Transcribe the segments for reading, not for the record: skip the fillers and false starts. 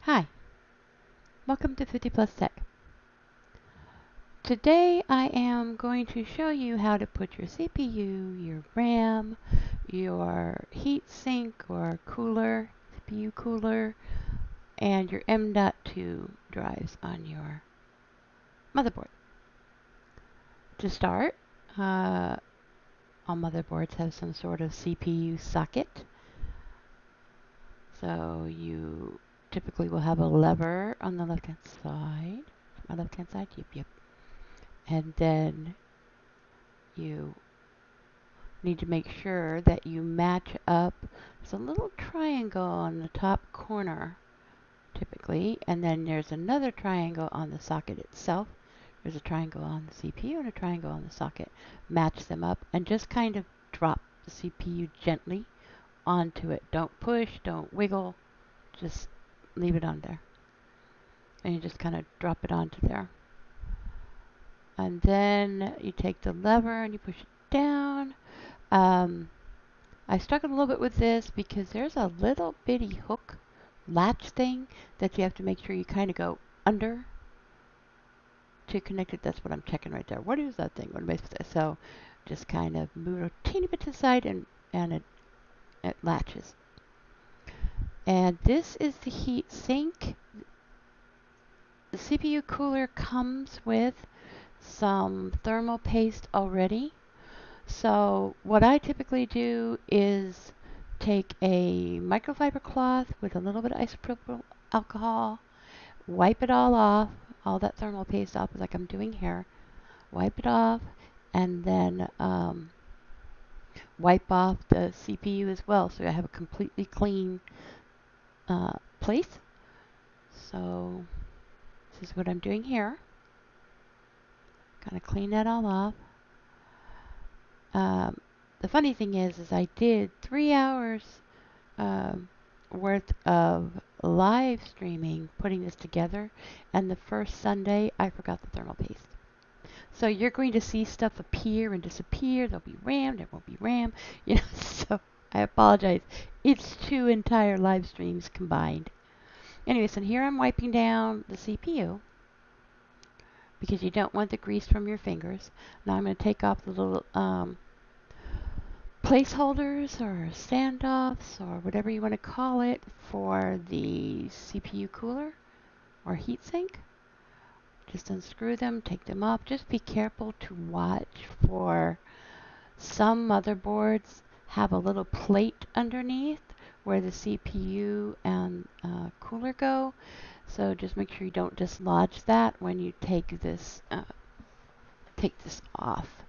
Hi, welcome to 50 Plus Tech. Today I am going to show you how to put your CPU, your RAM, your heatsink or cooler, CPU cooler, and your M.2 drives on your motherboard. To start, all motherboards have some sort of CPU socket. So you typically will have a lever on the left-hand side. My left-hand side, yep. And then you need to make sure that you match up. There's a little triangle on the top corner, typically, and then there's another triangle on the socket itself. There's a triangle on the CPU and a triangle on the socket. Match them up and just kind of drop the CPU gently onto it. Don't push, don't wiggle, just leave it on there. And you just kind of drop it onto there. And then you take the lever and you push it down. I struggled a little bit with this because there's a little bitty hook latch thing that you have to make sure you kind of go under to connect it. That's what I'm checking right there. What is that thing? What am I supposed to say? So just kind of move it a teeny bit to the side and it latches. And this is the heat sink. The CPU cooler comes with some thermal paste already. So what I typically do is take a microfiber cloth with a little bit of isopropyl alcohol, wipe it all off, all that thermal paste off like I'm doing here, wipe it off, and then wipe off the CPU as well so I have a completely clean place. So this is what I'm doing here. Gonna clean that all off. The funny thing is I did 3 hours worth of live streaming putting this together, and the first Sunday I forgot the thermal paste. So you're going to see stuff appear and disappear. There'll be RAM, there won't be RAM, so I apologize. It's 2 entire live streams combined. Anyway, so here I'm wiping down the CPU because you don't want the grease from your fingers. Now I'm going to take off the little placeholders or standoffs or whatever you want to call it for the CPU cooler or heatsink. Just unscrew them, take them off. Just be careful to watch for some motherboards have a little plate underneath where the CPU and cooler go. So just make sure you don't dislodge that when you take this off.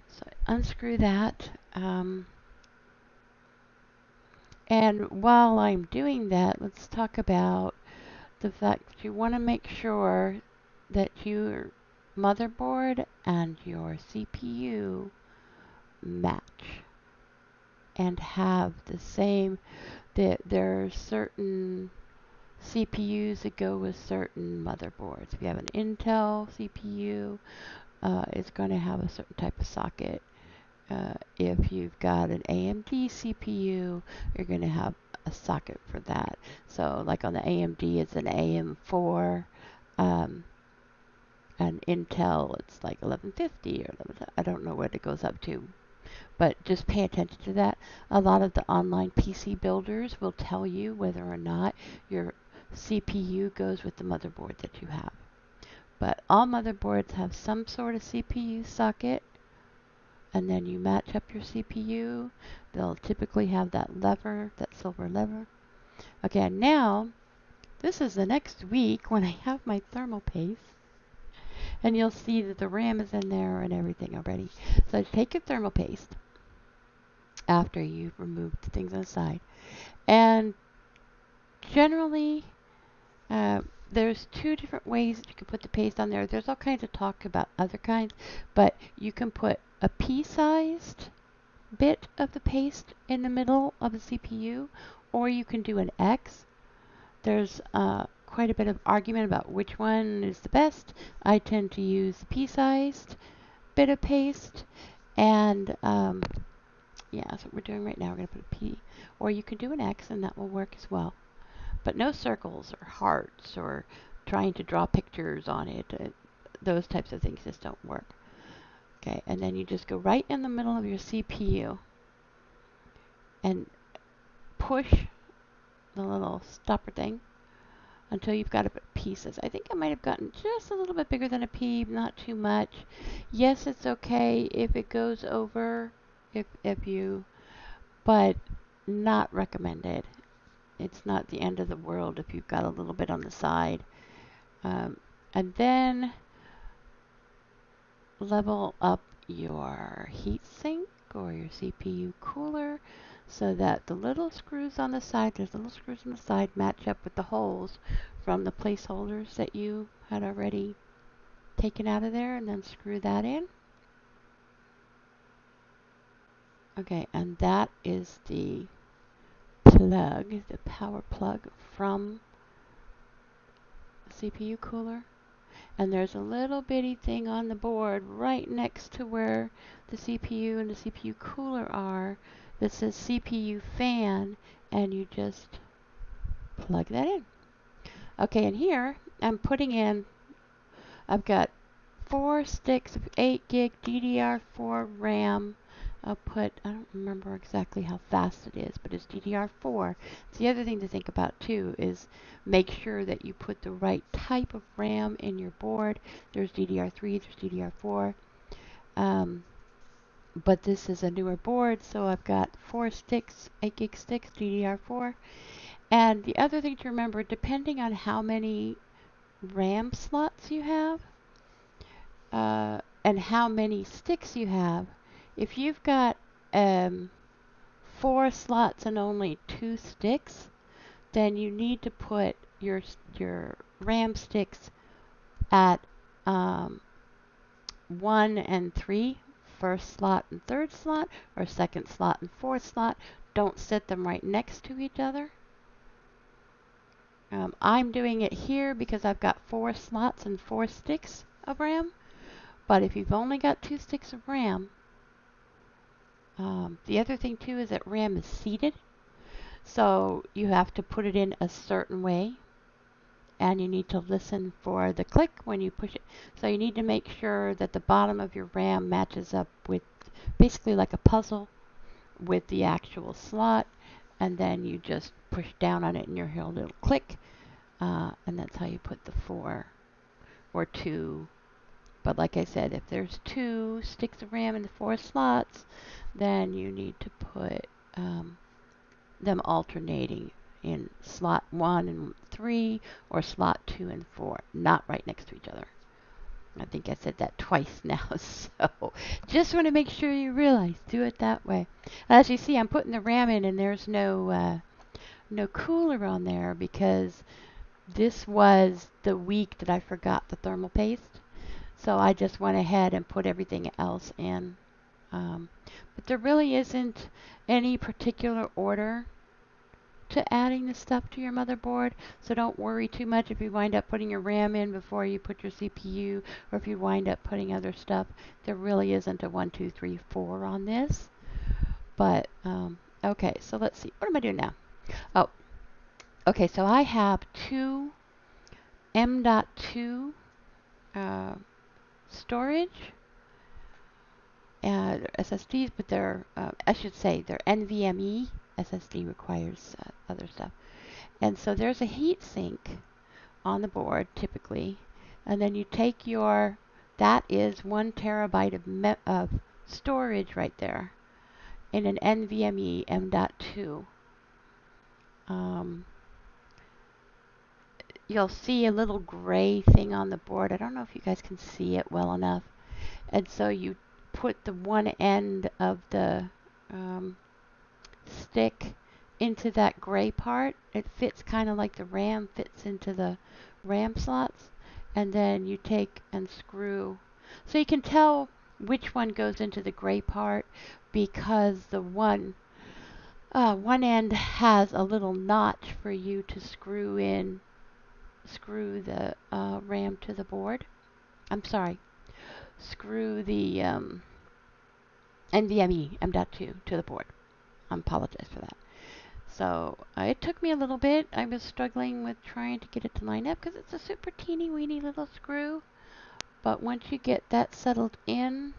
So unscrew that. And while I'm doing that, let's talk about the fact that you want to make sure that your motherboard and your CPU match and have the same. There are certain CPUs that go with certain motherboards. If you have an Intel CPU, it's going to have a certain type of socket. If you've got an AMD CPU, you're going to have a socket for that. So like on the AMD, it's an AM4, and Intel, it's like 1150 or 11, I don't know what it goes up to. But just pay attention to that. A lot of the online PC builders will tell you whether or not your CPU goes with the motherboard that you have. But all motherboards have some sort of CPU socket. And then you match up your CPU. They'll typically have that lever, that silver lever. Okay, now this is the next week when I have my thermal paste. And you'll see that the RAM is in there and everything already. So take your thermal paste after you've removed the things on the side. And generally, there's 2 different ways that you can put the paste on there. There's all kinds of talk about other kinds, but you can put a pea-sized bit of the paste in the middle of the CPU, or you can do an X. There's quite a bit of argument about which one is the best. I tend to use the pea-sized bit of paste, and yeah, that's what we're doing right now. We're going to put a P, or you can do an X, and that will work as well. but no circles or hearts or trying to draw pictures on it. Those types of things just don't work. Okay, and then you just go right in the middle of your CPU and push the little stopper thing until you've got it pieces. I think I might have gotten just a little bit bigger than a pea, not too much. Yes, it's okay if it goes over, if you, but not recommended. It's not the end of the world if you've got a little bit on the side. And then level up your heatsink or your CPU cooler so that the little screws on the side, there's little screws on the side, match up with the holes from the placeholders that you had already taken out of there, and then screw that in. Okay, and that is the plug, the power plug from the CPU cooler. And there's a little bitty thing on the board right next to where the CPU and the CPU cooler are that says CPU fan, and you just plug that in. Okay, and here I'm putting in, I've got 4 sticks of 8 gig DDR4 RAM. I'll put, I don't remember exactly how fast it is, but it's DDR4. So the other thing to think about too is make sure that you put the right type of RAM in your board. There's DDR3, there's DDR4. But this is a newer board, so I've got 4 sticks, 8 gig sticks, DDR4. And the other thing to remember, depending on how many RAM slots you have, and how many sticks you have, if you've got 4 slots and only 2 sticks, then you need to put your RAM sticks at 1 and 3, first slot and third slot, or second slot and fourth slot. Don't set them right next to each other. I'm doing it here because I've got 4 slots and 4 sticks of RAM. But if you've only got 2 sticks of RAM, the other thing too is that RAM is seated. So you have to put it in a certain way. And you need to listen for the click when you push it. So you need to make sure that the bottom of your RAM matches up with basically like a puzzle with the actual slot. And then you just push down on it and you'll hear a little click. And that's how you put the 4 or 2. But like I said, if there's 2 sticks of RAM in the 4 slots, then you need to put them alternating in slot 1 and 3 or slot 2 and 4, not right next to each other. I think I said that twice now, so just want to make sure you realize, do it that way. As you see, I'm putting the RAM in and there's no cooler on there because this was the week that I forgot the thermal paste. So I just went ahead and put everything else in. But there really isn't any particular order to adding the stuff to your motherboard. So don't worry too much if you wind up putting your RAM in before you put your CPU, or if you wind up putting other stuff. There really isn't a 1, 2, 3, 4 on this. But, okay, so let's see. What am I doing now? Oh, okay, so I have 2 M.2 storage SSDs, but they're, I should say, they're NVMe. SSD requires other stuff. And so there's a heat sink on the board, typically. And then you take your, that is 1 terabyte of storage right there in an NVMe M.2. You'll see a little gray thing on the board. I don't know if you guys can see it well enough. And so you put the one end of the stick into that gray part. It fits kind of like the RAM fits into the RAM slots. And then you take and screw. So you can tell which one goes into the gray part because the one end has a little notch for you to screw the RAM to the board. I'm sorry, screw the NVMe M.2 to the board. I apologize for that. So it took me a little bit. I was struggling with trying to get it to line up because it's a super teeny weeny little screw. But once you get that settled in,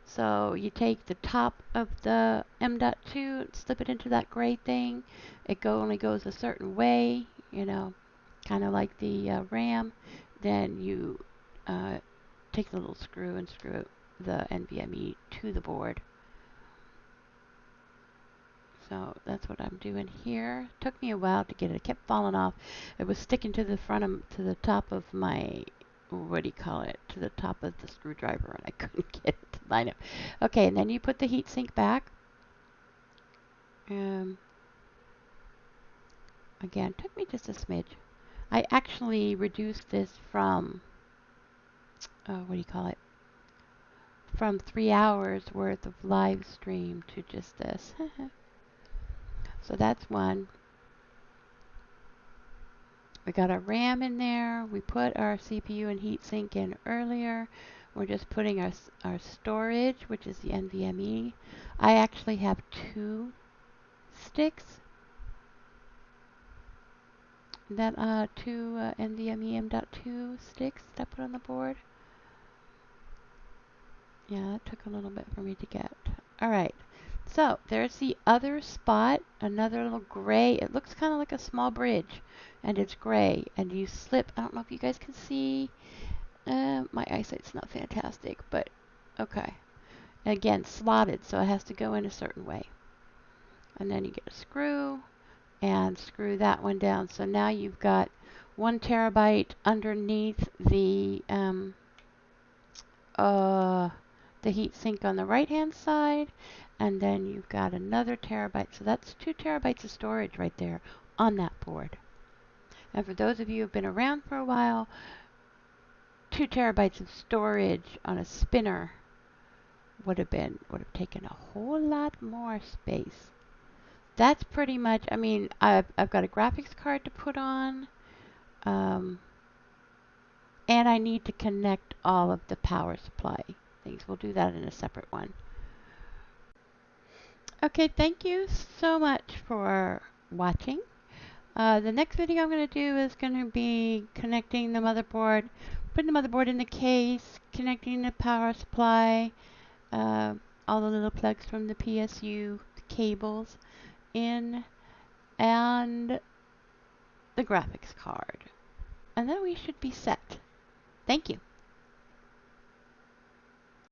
so you take the top of the M.2, slip it into that gray thing. It only goes a certain way, you know, kind of like the RAM. Then you take the little screw and screw the NVMe to the board. So that's what I'm doing here. Took me a while to get it. It kept falling off. It was sticking to the to the top of my, what do you call it? To the top of the screwdriver, and I couldn't get it to line up. Okay, and then you put the heatsink back. Again, took me just a smidge. I actually reduced this from, what do you call it? From 3 hours worth of live stream to just this. So that's one. We got our RAM in there. We put our CPU and heatsink in earlier. We're just putting our storage, which is the NVMe. I actually have 2 sticks. That 2 NVMe M.2 sticks that I put on the board. Yeah, that took a little bit for me to get. All right. So there's the other spot, another little gray. It looks kind of like a small bridge, and it's gray. And you slip. I don't know if you guys can see. My eyesight's not fantastic, but okay. And again, slotted, so it has to go in a certain way. And then you get a screw and screw that one down. So now you've got 1 terabyte underneath the heat sink on the right hand side, and then you've got another terabyte. So that's 2 terabytes of storage right there on that board. And for those of you who've been around for a while, 2 terabytes of storage on a spinner would have taken a whole lot more space. That's pretty much, I mean, I've got a graphics card to put on, and I need to connect all of the power supply things. We'll do that in a separate one. Okay, thank you so much for watching. The next video I'm going to do is going to be connecting the motherboard, putting the motherboard in the case, connecting the power supply, all the little plugs from the PSU cables in, and the graphics card. And then we should be set. Thank you.